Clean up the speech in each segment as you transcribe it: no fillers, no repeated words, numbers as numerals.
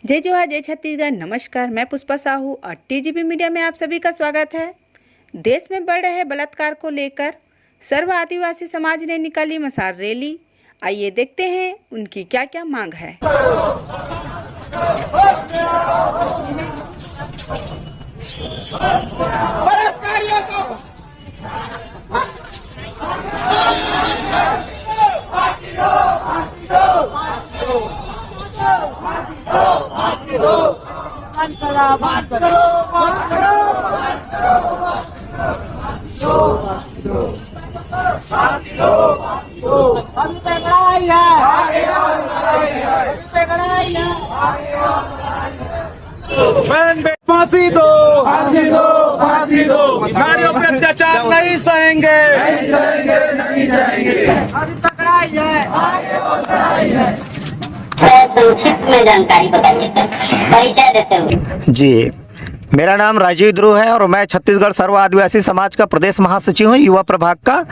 जय जोहार, जय छत्तीसगढ़। नमस्कार, मैं पुष्पा साहू और टीजीपी मीडिया में आप सभी का स्वागत है। देश में बढ़ रहे बलात्कार को लेकर सर्व आदिवासी समाज ने निकाली मशाल रैली। आइए देखते हैं उनकी क्या क्या मांग है। फांसी दो, फांसी दो, फांसी दो। नारियों पर अत्याचार नहीं सहेंगे, नहीं सहेंगे, नहीं सहेंगे। अभी पकड़ाई है, आगे और पकड़ाई है। संक्षिप्त में जानकारी बताइए सर, परिचय देते हुए। जी, मेरा नाम राजीव ध्रुव है और मैं छत्तीसगढ़ सर्व आदिवासी समाज का प्रदेश महासचिव हूँ, युवा प्रभाग का।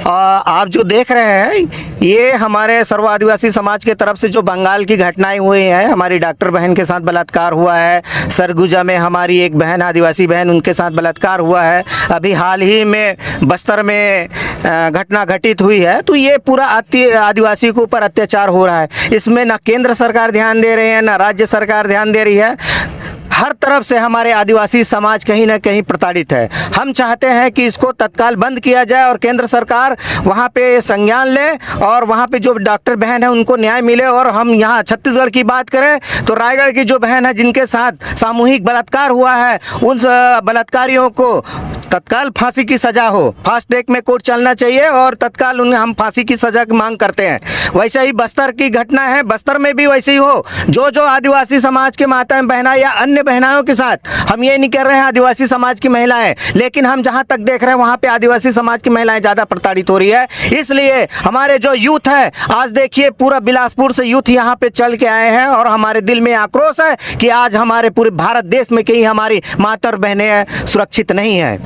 आप जो देख रहे हैं ये हमारे सर्व आदिवासी समाज के तरफ से जो बंगाल की घटनाएं हुई हैं, हमारी डॉक्टर बहन के साथ बलात्कार हुआ है, सरगुजा में हमारी एक बहन आदिवासी बहन उनके साथ बलात्कार हुआ है, अभी हाल ही में बस्तर में घटना घटित हुई है। तो ये पूरा आदिवासी के ऊपर अत्याचार हो रहा है। इसमें ना केंद्र सरकार ध्यान दे रही है, ना राज्य सरकार ध्यान दे रही है। हर तरफ से हमारे आदिवासी समाज कहीं ना कहीं प्रताड़ित है। हम चाहते हैं कि इसको तत्काल बंद किया जाए और केंद्र सरकार वहाँ पे संज्ञान ले और वहाँ पे जो डॉक्टर बहन है उनको न्याय मिले। और हम यहाँ छत्तीसगढ़ की बात करें तो रायगढ़ की जो बहन है जिनके साथ सामूहिक बलात्कार हुआ है, उन बलात्कारियों को तत्काल फांसी की सज़ा हो। फास्ट ट्रैक में कोर्ट चलना चाहिए और तत्काल उन्हें हम फांसी की सज़ा की मांग करते हैं। वैसे ही बस्तर की घटना है, बस्तर में भी वैसे ही हो। जो आदिवासी समाज के माताएं बहना या अन्य बहनाओं के साथ, हम ये नहीं कह रहे हैं आदिवासी समाज की महिलाएं, लेकिन हम जहां तक देख रहे हैं वहां पे आदिवासी समाज की महिलाएं ज़्यादा प्रताड़ित हो रही है। इसलिए हमारे जो यूथ है, आज देखिए पूरा बिलासपुर से यूथ यहाँ पे चल के आए हैं और हमारे दिल में आक्रोश है कि आज हमारे पूरे भारत देश में कहीं हमारी माता और बहनें सुरक्षित नहीं है।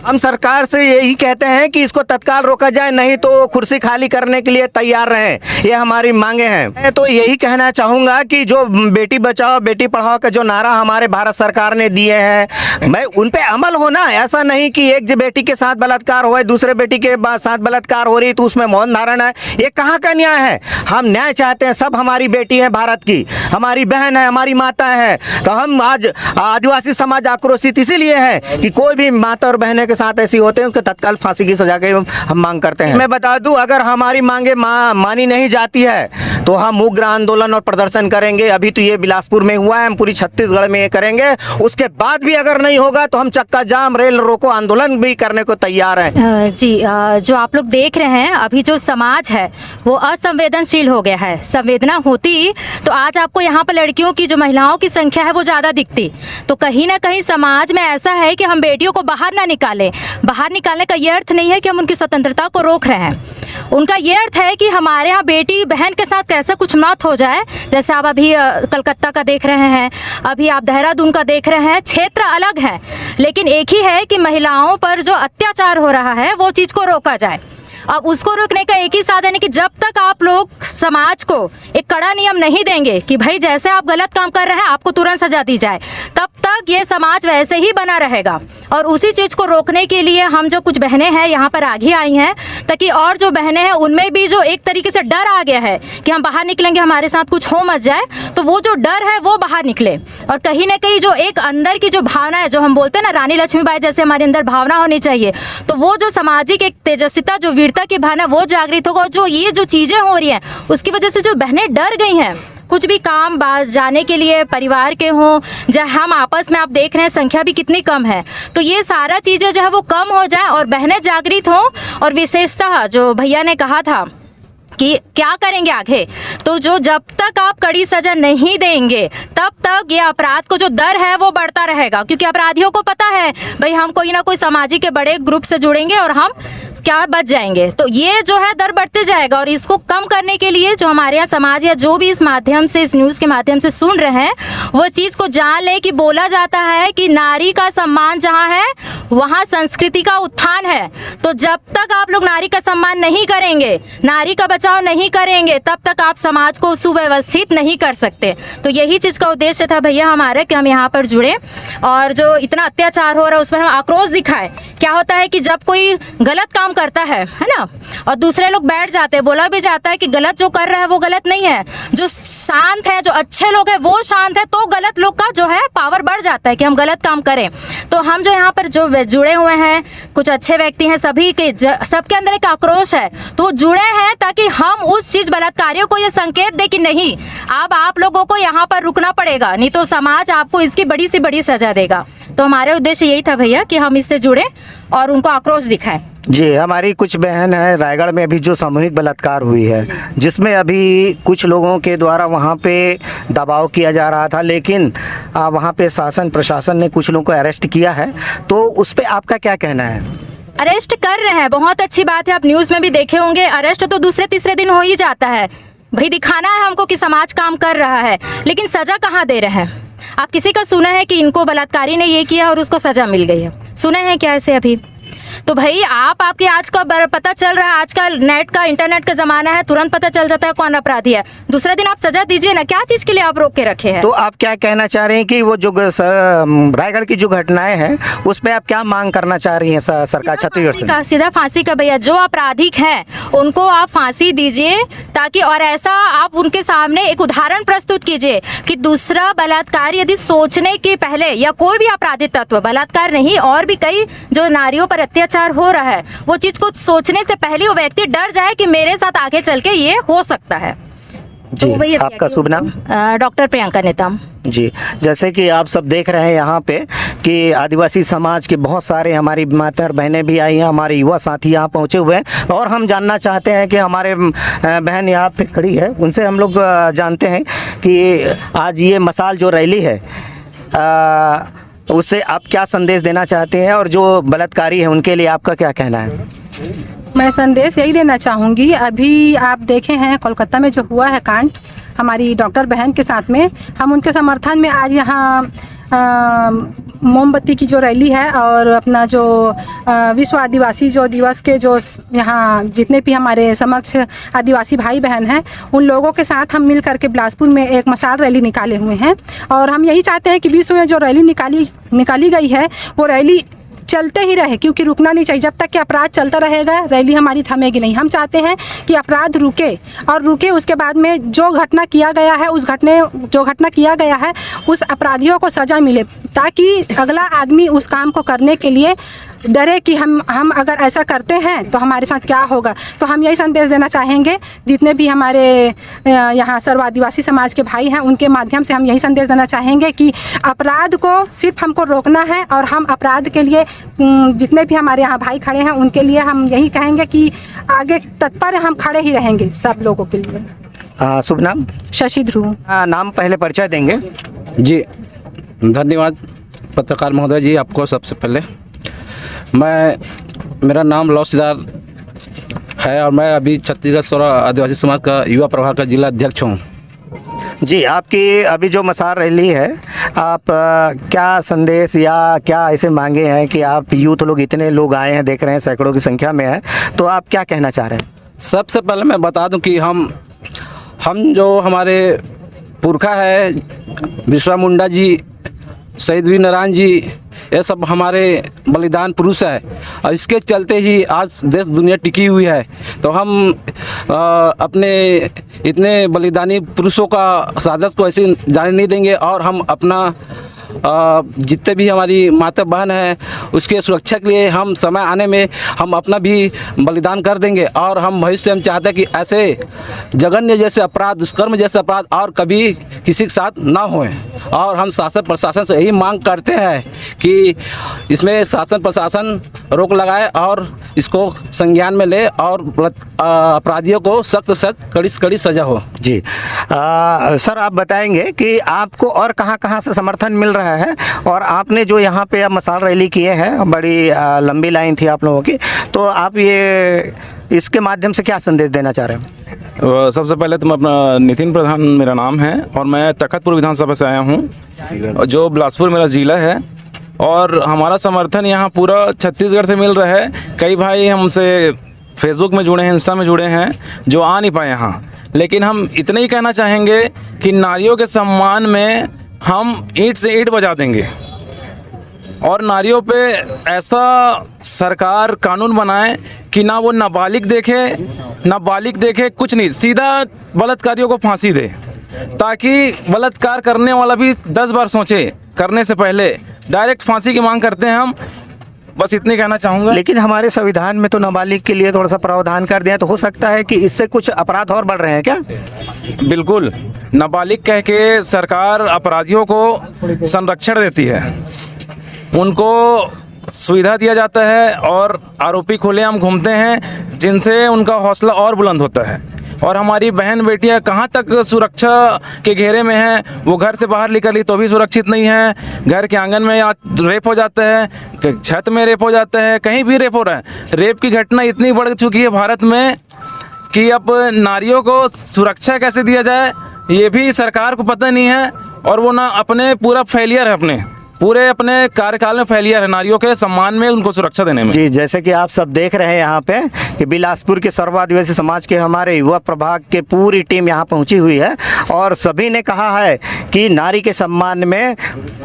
हम सरकार से यही कहते हैं कि इसको तत्काल रोका जाए, नहीं तो कुर्सी खाली करने के लिए तैयार रहें। ये हमारी मांगे हैं। मैं तो यही कहना चाहूँगा कि जो बेटी बचाओ बेटी पढ़ाओ का जो नारा हमारे भारत सरकार ने दिए हैं, मैं उन पे अमल होना। ऐसा नहीं कि एक बेटी के साथ बलात्कार हो, दूसरे बेटी के साथ बलात्कार हो रही तो उसमें मौन धारण है। ये कहाँ का न्याय है? हम न्याय चाहते हैं। सब हमारी बेटी है, भारत की हमारी बहन है, हमारी माता है। तो हम आज आदिवासी समाज आक्रोशित इसीलिए है कि कोई भी माता और बहन के साथ ऐसी होते हैं उनके तत्काल फांसी की सजा के हम मांग करते हैं। मैं बता दूं, अगर हमारी मांगे मानी नहीं जाती है तो हम उग्र आंदोलन और प्रदर्शन करेंगे। अभी तो ये बिलासपुर में हुआ है, हम पूरी छत्तीसगढ़ में ये करेंगे। उसके बाद भी अगर नहीं होगा तो हम चक्का जाम, रेल रोको आंदोलन भी करने को तैयार हैं। जी, जो आप लोग देख रहे हैं, अभी जो समाज है वो असंवेदनशील हो गया है। संवेदना होती तो आज आपको यहाँ पर लड़कियों की, जो महिलाओं की संख्या है वो ज़्यादा दिखती। तो कहीं ना कहीं समाज में ऐसा है कि हम बेटियों को बाहर ना निकालें। बाहर निकालने का ये अर्थ नहीं है कि हम उनकी स्वतंत्रता को रोक रहे हैं। उनका ये अर्थ है कि हमारे यहाँ बेटी बहन के साथ कैसा कुछ मत हो जाए। जैसे आप अभी कलकत्ता का देख रहे हैं, अभी आप देहरादून का देख रहे हैं। क्षेत्र अलग है लेकिन एक ही है कि महिलाओं पर जो अत्याचार हो रहा है वो चीज़ को रोका जाए। अब उसको रोकने का एक ही साधन है कि जब तक आप लोग समाज को एक कड़ा नियम नहीं देंगे कि भाई जैसे आप गलत काम कर रहे हैं आपको तुरंत सजा दी जाए, तब तक ये समाज वैसे ही बना रहेगा। और उसी चीज़ को रोकने के लिए हम जो कुछ बहनें हैं यहाँ पर आगे आई हैं, ताकि और जो बहनें हैं उनमें भी जो एक तरीके से डर आ गया है कि हम बाहर निकलेंगे हमारे साथ कुछ हो मत जाए, तो वो जो डर है वो बाहर निकले। और कहीं ना कहीं जो एक अंदर की जो भावना है, जो हम बोलते हैं ना रानी लक्ष्मीबाई जैसे हमारे अंदर भावना होनी चाहिए, तो वो जो सामाजिक एक तेजस्विता, जो वीरता की भावना वो जागृत होगा। जो ये जो चीज़ें हो रही हैं उसकी वजह से जो बहनें डर गई हैं कुछ भी काम बाज जाने के लिए, परिवार के हों, जहाँ हम आपस में आप देख रहे हैं संख्या भी कितनी कम है, तो ये सारा चीज़ें जो है वो कम हो जाए और बहनें जागृत हों। और विशेषतः जो भैया ने कहा था कि क्या करेंगे आगे, तो जो जब तक आप कड़ी सजा नहीं देंगे तब तक ये अपराध को जो दर है वो बढ़ता रहेगा। क्योंकि अपराधियों को पता है भाई हम कोई ना कोई सामाजिक के बड़े ग्रुप से जुड़ेंगे और हम क्या बच जाएंगे। तो ये जो है दर बढ़ते जाएगा और इसको कम करने के लिए जो हमारे यहाँ समाज या जो भी इस माध्यम से, इस न्यूज़ के माध्यम से सुन रहे हैं, वो चीज़ को जान लें कि बोला जाता है कि नारी का सम्मान जहाँ है वहाँ संस्कृति का उत्थान है। तो जब तक आप लोग नारी का सम्मान नहीं करेंगे, नारी का बचाव नहीं करेंगे, तब तक आप समाज को सुव्यवस्थित नहीं कर सकते। तो यही चीज़ का उद्देश्य था भैया हमारे कि हम यहाँ पर जुड़े और जो इतना अत्याचार हो रहा है उस पर हम आक्रोश दिखाएं। क्या होता है कि जब कोई गलत काम करता है ना, और दूसरे लोग बैठ जाते हैं, बोला भी जाता है कि गलत जो कर रहा है वो गलत नहीं है, जो शांत है, जो अच्छे लोग हैं वो शांत है, तो गलत लोग का जो है पावर बढ़ जाता है कि हम गलत काम करें। तो हम जो यहाँ पर जो जुड़े हुए हैं, कुछ अच्छे व्यक्ति हैं, सभी के सबके अंदर एक आक्रोश है, तो जुड़े हैं ताकि हम उस चीज बलात्कारियों को ये संकेत दे कि नहीं, अब आप लोगों को यहाँ पर रुकना पड़ेगा, नहीं तो समाज आपको इसकी बड़ी से बड़ी सजा देगा। तो हमारे उद्देश्य यही था भैया कि हम इससे जुड़े और उनको आक्रोश दिखाएं। जी, हमारी कुछ बहन है रायगढ़ में अभी जो सामूहिक बलात्कार हुई है, जिसमें अभी कुछ लोगों के द्वारा वहाँ पे दबाव किया जा रहा था, लेकिन वहाँ पे शासन प्रशासन ने कुछ लोगों को अरेस्ट किया है, तो उस पर आपका क्या कहना है? अरेस्ट कर रहे हैं, बहुत अच्छी बात है। आप न्यूज़ में भी देखे होंगे, अरेस्ट तो दूसरे तीसरे दिन हो ही जाता है। भाई दिखाना है हमको कि समाज काम कर रहा है, लेकिन सज़ा कहाँ दे रहे हैं? आप किसी का सुना है कि इनको बलात्कारी ने ये किया और उसको सज़ा मिल गई है? सुने हैं क्या ऐसे अभी? तो भाई आपके आज का पता चल रहा है, आज का नेट का इंटरनेट का ज़माना है, तुरंत पता चल जाता है कौन अपराधी है। दूसरा दिन आप सज़ा दीजिए ना, क्या चीज़ के लिए आप रोक के रखे हैं? तो आप क्या कहना चाह रहे हैं कि वो जो रायगढ़ की जो घटनाएं हैं उस पर आप क्या मांग करना चाह रही हैं सरकार छत्तीसगढ़ से? सीधा फांसी का भैया, जो आपराधिक हैं उनको आप फांसी दीजिए, ताकि और ऐसा आप उनके सामने एक उदाहरण प्रस्तुत कीजिए कि दूसरा बलात्कार यदि सोचने के पहले, या कोई भी आपराधिक तत्व, बलात्कार नहीं और भी कई जो नारियों पर अत्याचार हो रहा है, वो चीज को सोचने से पहले वो व्यक्ति डर जाए कि मेरे साथ आगे चल के ये हो सकता है। जी, तो आपका शुभ नाम? डॉक्टर प्रियंका नेतम। जी, जैसे कि आप सब देख रहे हैं यहाँ पे कि आदिवासी समाज के बहुत सारे हमारी माता और बहनें भी आई हैं, हमारे युवा साथी यहाँ पहुँचे हुए हैं, और हम जानना चाहते हैं कि हमारे बहन यहाँ पे खड़ी है, उनसे हम लोग जानते हैं कि आज ये मसाल जो रैली है उससे आप क्या संदेश देना चाहते हैं, और जो बलात्कारी है उनके लिए आपका क्या कहना है? मैं संदेश यही देना चाहूँगी, अभी आप देखे हैं कोलकाता में जो हुआ है कांड हमारी डॉक्टर बहन के साथ में, हम उनके समर्थन में आज यहाँ मोमबत्ती की जो रैली है और अपना जो विश्व आदिवासी जो दिवस के जो यहाँ जितने भी हमारे समक्ष आदिवासी भाई बहन हैं उन लोगों के साथ हम मिल करके बिलासपुर में एक मसाल रैली निकाले हुए हैं। और हम यही चाहते हैं कि विश्व में जो रैली निकाली गई है वो रैली चलते ही रहे, क्योंकि रुकना नहीं चाहिए। जब तक कि अपराध चलता रहेगा रैली हमारी थमेगी नहीं। हम चाहते हैं कि अपराध रुके, और रुके उसके बाद में जो घटना किया गया है जो घटना किया गया है उस अपराधियों को सज़ा मिले, ताकि अगला आदमी उस काम को करने के लिए डरे कि हम अगर ऐसा करते हैं तो हमारे साथ क्या होगा। तो हम यही संदेश देना चाहेंगे, जितने भी हमारे यहाँ सर्व आदिवासी समाज के भाई हैं उनके माध्यम से हम यही संदेश देना चाहेंगे कि अपराध को सिर्फ हमको रोकना है, और हम अपराध के लिए जितने भी हमारे यहाँ भाई खड़े हैं उनके लिए हम यही कहेंगे कि आगे तत्पर हम खड़े ही रहेंगे सब लोगों के लिए। शुभ नाम? शशि ध्रुव। नाम पहले परिचय देंगे जी। धन्यवाद पत्रकार महोदय जी, आपको सबसे पहले मेरा नाम लौसीदार है और मैं अभी छत्तीसगढ़ सर्व आदिवासी समाज का युवा प्रभाग का जिला अध्यक्ष हूँ। जी, आपकी अभी जो मसाल रैली है, आप क्या संदेश या क्या ऐसे मांगे हैं कि आप यूथ लोग इतने लोग आए हैं, देख रहे हैं सैकड़ों की संख्या में है, तो आप क्या कहना चाह रहे हैं? सबसे पहले मैं बता दूं कि हम जो हमारे पुरखा है बिरसा मुंडा जी, शहीद वीर नारायण जी, ये सब हमारे बलिदान पुरुष है, और इसके चलते ही आज देश दुनिया टिकी हुई है। तो हम अपने इतने बलिदानी पुरुषों का शहादत को ऐसे जाने नहीं देंगे, और हम अपना जितने भी हमारी माता बहन हैं उसके सुरक्षा के लिए हम समय आने में हम अपना भी बलिदान कर देंगे। और हम भविष्य में चाहते हैं कि ऐसे जघन्य जैसे अपराध, दुष्कर्म जैसे अपराध और कभी किसी के साथ ना हों। और हम शासन प्रशासन से यही मांग करते हैं कि इसमें शासन प्रशासन रोक लगाए और इसको संज्ञान में ले, और अपराधियों को सख्त सख्त कड़ी सजा हो। जी, सर आप बताएंगे कि आपको और कहाँ से समर्थन मिल रहा रहा है और आपने जो यहाँ पे अब मसाल रैली किए हैं, बड़ी लंबी लाइन थी आप लोगों की, तो आप ये इसके माध्यम से क्या संदेश देना चाह रहे हैं? सबसे पहले तो मैं अपना नितिन प्रधान मेरा नाम है और मैं तखतपुर विधानसभा से आया हूँ, जो बिलासपुर मेरा ज़िला है। और हमारा समर्थन यहाँ पूरा छत्तीसगढ़ से मिल रहा है। कई भाई हमसे फेसबुक में जुड़े हैं, इंस्टा में जुड़े हैं, जो आ नहीं पाए यहाँ। लेकिन हम इतना ही कहना चाहेंगे कि नारियों के सम्मान में हम ईंट से ईंट बजा देंगे और नारियों पे ऐसा सरकार कानून बनाए कि ना वो नाबालिग देखे कुछ नहीं, सीधा बलात्कारियों को फांसी दे, ताकि बलात्कार करने वाला भी 10 बार सोचे करने से पहले। डायरेक्ट फांसी की मांग करते हैं हम, बस इतनी कहना चाहूँगा। लेकिन हमारे संविधान में तो नाबालिग के लिए थोड़ा सा प्रावधान कर दिया, तो हो सकता है कि इससे कुछ अपराध और बढ़ रहे हैं क्या? बिल्कुल, नाबालिग कह के सरकार अपराधियों को संरक्षण देती है, उनको सुविधा दिया जाता है और आरोपी खुलेआम घूमते हैं, जिनसे उनका हौसला और बुलंद होता है। और हमारी बहन बेटियां कहाँ तक सुरक्षा के घेरे में हैं, वो घर से बाहर निकली तो भी सुरक्षित नहीं है। घर के आंगन में रेप हो जाता है, छत में रेप हो जाता है, कहीं भी रेप हो रहा है। रेप की घटना इतनी बढ़ चुकी है भारत में कि अब नारियों को सुरक्षा कैसे दिया जाए ये भी सरकार को पता नहीं है। और वो ना अपने पूरा फेलियर है, अपने कार्यकाल में फेलियर है नारियों के सम्मान में, उनको सुरक्षा देने में। जी, जैसे कि आप सब देख रहे हैं यहाँ पे कि बिलासपुर के सर्व आदिवासी समाज के हमारे युवा प्रभाग के पूरी टीम यहाँ पहुँची हुई है और सभी ने कहा है कि नारी के सम्मान में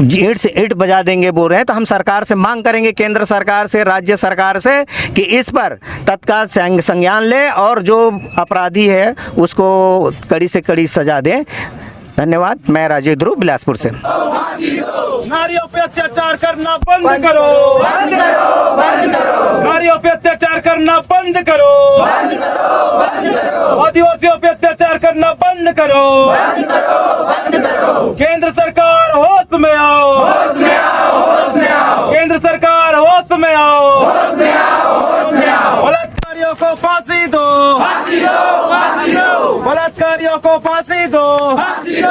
ईंट से ईंट बजा देंगे बोल रहे हैं। तो हम सरकार से मांग करेंगे, केंद्र सरकार से, राज्य सरकार से, कि इस पर तत्काल संज्ञान ले और जो अपराधी है उसको कड़ी से कड़ी सजा दें। धन्यवाद। मैं राजीव ध्रुव, बिलासपुर से। नारियों पे अत्याचार करना बंद करो, बंद करो, बंद करो, नारियों पे अत्याचार करना बंद करो, बंद करो, बंद करो, आदिवासियों पे अत्याचार करना बंद करो, बंद करो, बंद करो। केंद्र सरकार होश में आओ, होश में आओ, होश में आओ, केंद्र सरकार होश में आओ, होश में आओ, होश में आओ। बलात्कारियों को फांसी दो, फांसी दो, फांसी दो, बलात्कारियों को फांसी दो, फांसी दो,